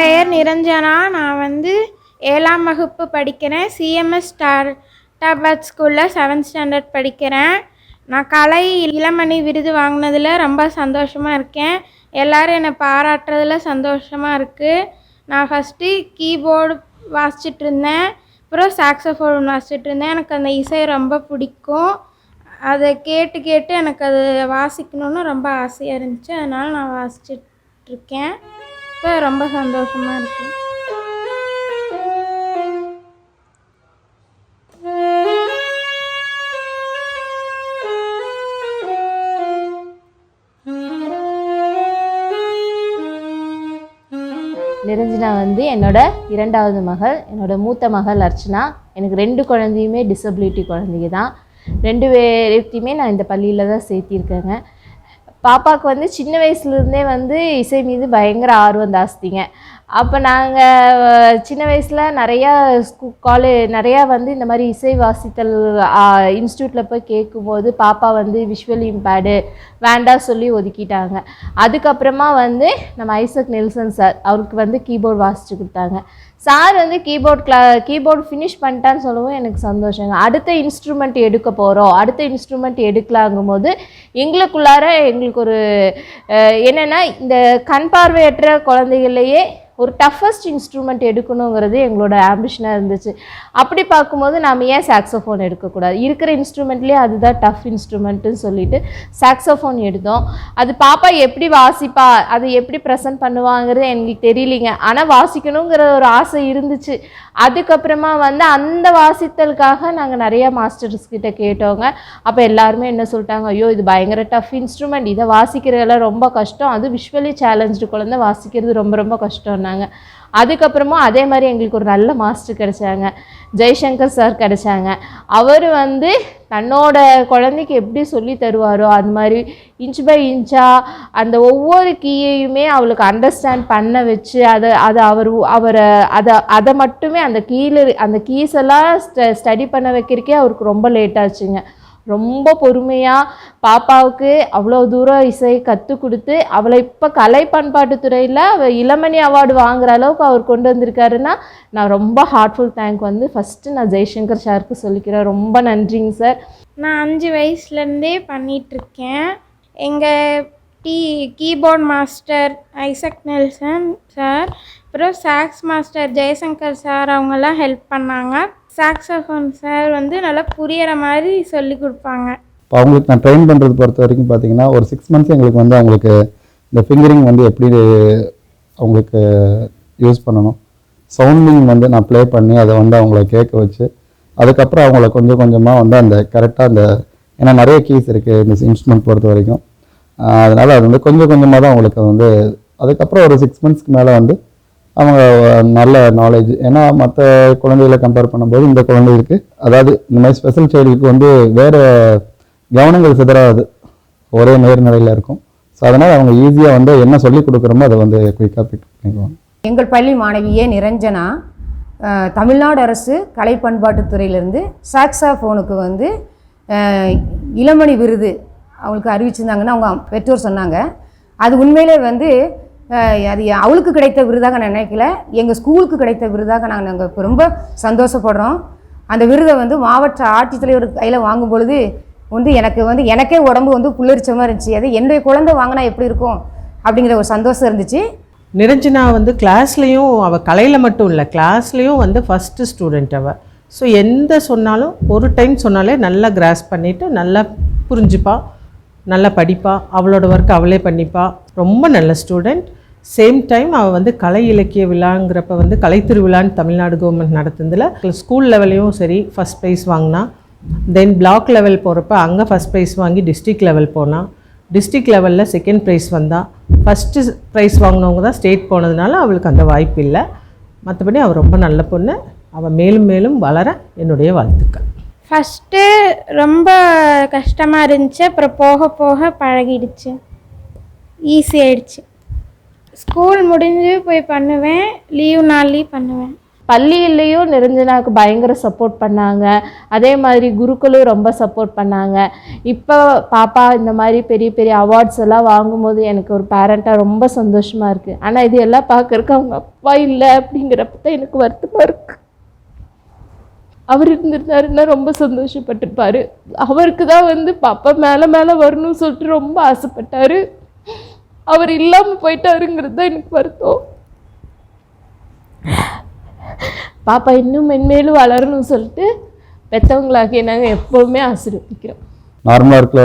பெயர் நிரஞ்சனா. நான் வந்து 7ஆம் வகுப்பு படிக்கிறேன். சிஎம்எஸ் ஸ்டார்ட் ஸ்கூலில் 7th ஸ்டாண்டர்ட் படிக்கிறேன். நான் கலை இளமணி விருது வாங்கினதில் ரொம்ப சந்தோஷமாக இருக்கேன். எல்லோரும் என்னை பாராட்டுறதுல சந்தோஷமாக இருக்குது. நான் ஃபஸ்ட்டு கீபோர்டு வாசிச்சிட்ருந்தேன், அப்புறம் சாக்ஸோஃபோன் வாசிச்சிட்ருந்தேன். எனக்கு அந்த இசை ரொம்ப பிடிக்கும். அதை கேட்டு கேட்டு எனக்கு அது வாசிக்கணுன்னு ரொம்ப ஆசையாக இருந்துச்சு. அதனால் நான் வாசிச்சிட்ருக்கேன். இப்போ ரொம்ப சந்தோஷமாக இருக்குது. நிரஞ்சனா வந்து என்னோட 2வது மகள். என்னோட மூத்த மகள் அர்ச்சனா. எனக்கு 2 குழந்தையுமே டிசபிலிட்டி குழந்தைங்க தான். 2 பேர்த்தையுமே நான் இந்த பள்ளியில் தான் சேர்த்திருக்கேங்க. பாப்பாவுக்கு வந்து சின்ன வயசுலேருந்தே வந்து இசை மீது பயங்கர ஆர்வம் ஜாஸ்திங்க. அப்போ நாங்கள் சின்ன வயசில் நிறையா நிறையா வந்து இந்த மாதிரி இசை வாசித்தல் இன்ஸ்டியூட்டில் போய் கேட்கும்போது பாப்பா வந்து விஷுவல் இம்பேர்டு வேண்டாம் சொல்லி ஒதுக்கிட்டாங்க. அதுக்கப்புறமா வந்து நம்ம ஐசக் நெல்சன் சார் அவருக்கு வந்து கீபோர்டு வாசித்து கொடுத்தாங்க. சார் வந்து கீபோர்டு ஃபினிஷ் பண்ணிட்டான்னு சொல்லவும் எனக்கு சந்தோஷங்க. அடுத்த இன்ஸ்ட்ருமெண்ட் எடுக்கலாங்கும் போது எங்களுக்கு ஒரு என்னென்னா, இந்த கண் பார்வையற்ற குழந்தைகள்லையே ஒரு டஃபஸ்ட் இன்ஸ்ட்ருமெண்ட் எடுக்கணுங்கிறது எங்களோட ஆம்பிஷனாக இருந்துச்சு. அப்படி பார்க்கும்போது நாம் ஏன் சாக்ஸோஃபோன் எடுக்கக்கூடாது, இருக்கிற இன்ஸ்ட்ருமெண்ட்லேயே அதுதான் டஃப் இன்ஸ்ட்ருமெண்ட்டுன்னு சொல்லிட்டு சாக்ஸோஃபோன் எடுத்தோம். அது பாப்பா எப்படி வாசிப்பா, அது எப்படி ப்ரெசென்ட் பண்ணுவாங்கிறது எங்களுக்கு தெரியலிங்க. ஆனால் வாசிக்கணுங்கிற ஒரு ஆசை இருந்துச்சு. அதுக்கப்புறமா வந்து அந்த வாசித்தலுக்காக நாங்கள் நிறையா மாஸ்டர்ஸ் கிட்ட கேட்டோங்க. அப்போ எல்லாருமே என்ன சொல்லிட்டாங்க, ஐயோ இது பயங்கர டஃப் இன்ஸ்ட்ருமெண்ட், இதை வாசிக்கிறதெல்லாம் ரொம்ப கஷ்டம், அது விஷுவலி சேலஞ்சு குழந்தை வாசிக்கிறது ரொம்ப ரொம்ப கஷ்டம்னாங்க. அதுக்கப்புறமா அதே மாதிரி எங்களுக்கு ஒரு நல்ல மாஸ்டர் கிடைச்சாங்க, ஜெய்சங்கர் சார் கிடைச்சாங்க. அவர் வந்து தன்னோட குழந்தைக்கு எப்படி சொல்லி தருவாரோ அது மாதிரி இன்ச் பை இன்ச்சாக அந்த ஒவ்வொரு கீயையுமே அவளுக்கு அண்டர்ஸ்டாண்ட் பண்ண வச்சு அதை மட்டுமே அந்த கீஸ் எல்லாம் ஸ்டடி பண்ண வைக்கிறக்கே அவருக்கு ரொம்ப லேட் ஆச்சுங்க. ரொம்ப பொறுமையாக பாப்பாவுக்கு அவ்வளோ தூரம் இசை கற்றுக் கொடுத்து அவளை இப்போ கலை பண்பாட்டுத்துறையில் இளமணி அவார்டு வாங்குகிற அளவுக்கு அவர் கொண்டு வந்திருக்காருன்னா நான் ரொம்ப ஹார்ட்ஃபுல் தேங்க் வந்து ஃபஸ்ட்டு நான் ஜெய்சங்கர் சாருக்கு சொல்லிக்கிறேன். ரொம்ப நன்றிங்க சார். நான் 5 வயசுலேருந்தே பண்ணிகிட்ருக்கேன். எங்கள் keyboard master Isaac Nelson sir, அப்புறம் சாக்ஸ் மாஸ்டர் ஜெய்சங்கர் சார் அவங்கெல்லாம் ஹெல்ப் பண்ணாங்க. சாக்ஸோஃபோன் சார் வந்து நல்லா புரியிற மாதிரி சொல்லி கொடுப்பாங்க. இப்போ அவங்களுக்கு நான் ட்ரெயின் பண்ணுறது பொறுத்த வரைக்கும் பார்த்தீங்கன்னா ஒரு 6 months எங்களுக்கு வந்து அவங்களுக்கு இந்த ஃபிங்கரிங் வந்து எப்படி அவங்களுக்கு யூஸ் பண்ணணும், சவுண்டிங் வந்து நான் ப்ளே பண்ணி அதை வந்து அவங்கள கேட்க வச்சு அதுக்கப்புறம் அவங்கள கொஞ்சம் கொஞ்சமாக வந்து அந்த கரெக்டாக ஏன்னா நிறைய கீஸ் இருக்குது இந்த இன்ஸ்ட்ருமெண்ட் பொறுத்த வரைக்கும். அதனால் அது வந்து கொஞ்சம் கொஞ்சமாக தான் அவங்களுக்கு வந்து அதுக்கப்புறம் ஒரு 6 monthsக்கு மேலே வந்து அவங்க நல்ல நாலேஜ். ஏன்னா மற்ற குழந்தைகளை கம்பேர் பண்ணும்போது இந்த குழந்தைகளுக்கு அதாவது இந்த மாதிரி ஸ்பெஷல் சைல்டுக்கு வந்து வேறு கவனங்கள் சிதறாது, ஒரே நேர்நிலையில் இருக்கும். ஸோ அதனால் அவங்க ஈஸியாக வந்து என்ன சொல்லிக் கொடுக்குறோமோ அதை வந்து குயிக்காக பிக் பண்ணிக்குவாங்க. எங்கள் பள்ளி மாணவியே நிரஞ்சனா தமிழ்நாடு அரசு கலை பண்பாட்டுத்துறையிலேருந்து சாக்ஸோஃபோனுக்கு வந்து இளமணி விருது அவங்களுக்கு அறிவிச்சிருந்தாங்கன்னு அவங்க பெற்றோர் சொன்னாங்க. அது உண்மையிலே வந்து அது அவளுக்கு கிடைத்த விருதாக நான் நினைக்கல, எங்கள் ஸ்கூலுக்கு கிடைத்த விருதாக நாங்கள் இப்போ ரொம்ப சந்தோஷப்படுறோம். அந்த விருதை வந்து மாவட்ட ஆட்சித்தலைவர் கையில் வாங்கும் பொழுது வந்து எனக்கே உடம்பு வந்து புல்லரிச்சமாக இருந்துச்சு. அது என்னுடைய குழந்தை வாங்கினா எப்படி இருக்கும் அப்படிங்கிற ஒரு சந்தோஷம் இருந்துச்சு. நிரஞ்சனா வந்து கிளாஸ்லேயும் அவள் கலையில் மட்டும் இல்லை, கிளாஸ்லேயும் வந்து ஃபஸ்ட்டு ஸ்டூடெண்ட் அவள். ஸோ எந்த சொன்னாலும் ஒரு டைம் சொன்னாலே நல்லா கிராஸ் பண்ணிவிட்டு நல்லா புரிஞ்சுப்பா, நல்லா படிப்பா, அவளோட ஒர்க் அவளே பண்ணிப்பா. ரொம்ப நல்ல ஸ்டூடெண்ட். சேம் டைம் அவள் வந்து கலை இலக்கிய விழாங்கிறப்ப வந்து கலைத்திருவிழான்னு தமிழ்நாடு கவர்மெண்ட் நடத்துனதில் ஸ்கூல் லெவல்லையும் சரி ஃபஸ்ட் ப்ரைஸ் வாங்கினா. தென் பிளாக் லெவல் போகிறப்ப அங்கே ஃபஸ்ட் ப்ரைஸ் வாங்கி டிஸ்ட்ரிக்ட் லெவல் போனால், டிஸ்ட்ரிக்ட் லெவலில் செகண்ட் ப்ரைஸ் வந்தால். ஃபஸ்ட்டு ப்ரைஸ் வாங்கினவங்க தான் ஸ்டேட் போனதுனால அவளுக்கு அந்த வாய்ப்பு இல்லை. மற்றபடி அவள் ரொம்ப நல்ல பொண்ணு. அவள் மேலும் மேலும் வளர என்னுடைய வாழ்த்துக்கள். ஃபஸ்ட்டு ரொம்ப கஷ்டமாக இருந்துச்சு, அப்புறம் போக போக பழகிடுச்சு, ஈஸியாகிடுச்சு. ஸ்கூல் முடிஞ்சு போய் பண்ணுவேன், லீவ் நாள்லேயும் பண்ணுவேன். பள்ளியிலையும் நிரஞ்சனாவுக்கு பயங்கர சப்போர்ட் பண்ணாங்க. அதே மாதிரி குருக்களும் ரொம்ப சப்போர்ட் பண்ணாங்க. இப்போ பாப்பா இந்த மாதிரி பெரிய பெரிய அவார்ட்ஸ் எல்லாம் வாங்கும்போது எனக்கு ஒரு பேரண்ட்டாக ரொம்ப சந்தோஷமாக இருக்குது. ஆனால் இது எல்லாம் பார்க்கறக்கு அவங்க அப்பா இல்லை அப்படிங்கிறப்ப தான் எனக்கு வருத்தமாக இருக்குது. அவர் இருந்திருந்தாருன்னா ரொம்ப சந்தோஷப்பட்டிருப்பார். அவருக்கு தான் வந்து பாப்பா மேலே மேலே வரணும்னு சொல்லிட்டு ரொம்ப ஆசைப்பட்டார். அவர் இல்லாமல் போயிட்டாருங்கிறது தான் எனக்கு வருத்தம். பாப்பா இன்னும் மென்மேலும் வளரணும்னு சொல்லிட்டு பெற்றவங்களாகிய நாங்கள் எப்போவுமே ஆசீர்வதிக்கிறோம். நார்மலாக இருக்கிற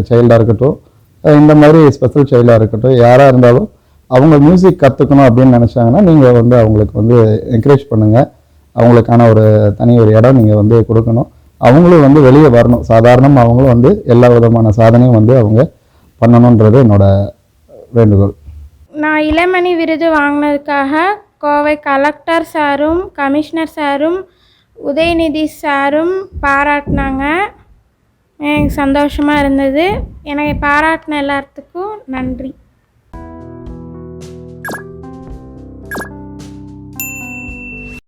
சைல்டாக இருக்கட்டும், இந்த மாதிரி ஸ்பெஷல் சைல்டாக இருக்கட்டும், யாராக இருந்தாலும் அவங்க மியூசிக் கற்றுக்கணும் அப்படின்னு நினச்சாங்கன்னா நீங்கள் வந்து அவங்களுக்கு வந்து என்கரேஜ் பண்ணுங்கள். அவங்களுக்கான ஒரு தனி ஒரு இடம் நீங்கள் வந்து கொடுக்கணும். அவங்களும் வந்து வெளியே வரணும். சாதாரணமாக அவங்களும் வந்து எல்லா விதமான சாதனையும் வந்து அவங்க பண்ணணுன்றது என்னோட வேண்டுகோள். நான் இளமணி விருது வாங்கினதுக்காக கோவை கலெக்டர் சாரும் கமிஷனர் சாரும் உதயநிதி சாரும் பாராட்டினாங்க. எனக்கு சந்தோஷமாக இருந்தது. என்னை பாராட்டின எல்லாத்துக்கும் நன்றி.